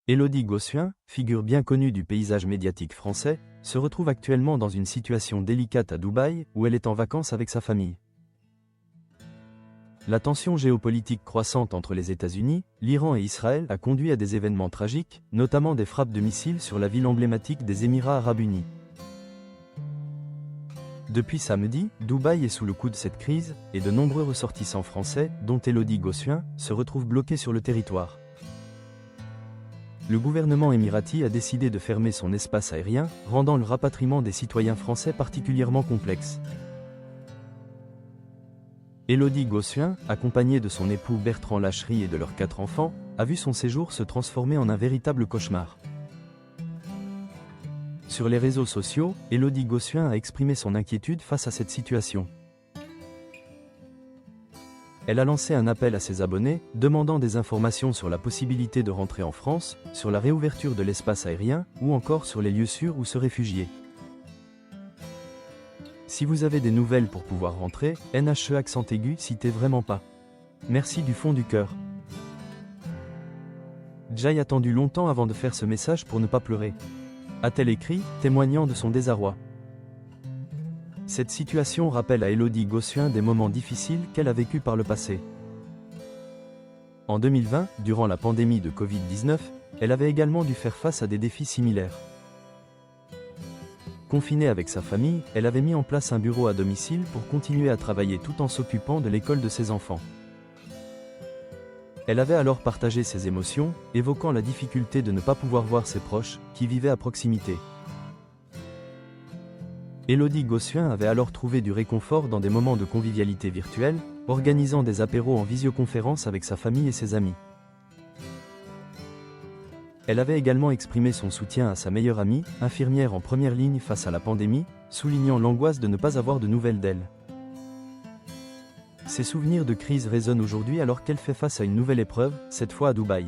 Élodie Gossuin, figure bien connue du paysage médiatique français, se retrouve actuellement dans une situation délicate à Dubaï, où elle est en vacances avec sa famille. La tension géopolitique croissante entre les États-Unis, l'Iran et Israël a conduit à des événements tragiques, notamment des frappes de missiles sur la ville emblématique des Émirats arabes unis. Depuis samedi, Dubaï est sous le coup de cette crise, et de nombreux ressortissants français, dont Élodie Gossuin, se retrouvent bloqués sur le territoire. Le gouvernement émirati a décidé de fermer son espace aérien, rendant le rapatriement des citoyens français particulièrement complexe. Élodie Gossuin, accompagnée de son époux Bertrand Lachery et de leurs 4 enfants, a vu son séjour se transformer en un véritable cauchemar. Sur les réseaux sociaux, Élodie Gossuin a exprimé son inquiétude face à cette situation. Elle a lancé un appel à ses abonnés, demandant des informations sur la possibilité de rentrer en France, sur la réouverture de l'espace aérien, ou encore sur les lieux sûrs où se réfugier. Si vous avez des nouvelles pour pouvoir rentrer, NHE accent aigu, citez vraiment pas. Merci du fond du cœur. Jai attendu longtemps avant de faire ce message pour ne pas pleurer. A-t-elle écrit, témoignant de son désarroi. Cette situation rappelle à Élodie Gossuin des moments difficiles qu'elle a vécus par le passé. En 2020, durant la pandémie de Covid-19, elle avait également dû faire face à des défis similaires. Confinée avec sa famille, elle avait mis en place un bureau à domicile pour continuer à travailler tout en s'occupant de l'école de ses enfants. Elle avait alors partagé ses émotions, évoquant la difficulté de ne pas pouvoir voir ses proches, qui vivaient à proximité. Élodie Gossuin avait alors trouvé du réconfort dans des moments de convivialité virtuelle, organisant des apéros en visioconférence avec sa famille et ses amis. Elle avait également exprimé son soutien à sa meilleure amie, infirmière en première ligne face à la pandémie, soulignant l'angoisse de ne pas avoir de nouvelles d'elle. Ses souvenirs de crise résonnent aujourd'hui alors qu'elle fait face à une nouvelle épreuve, cette fois à Dubaï.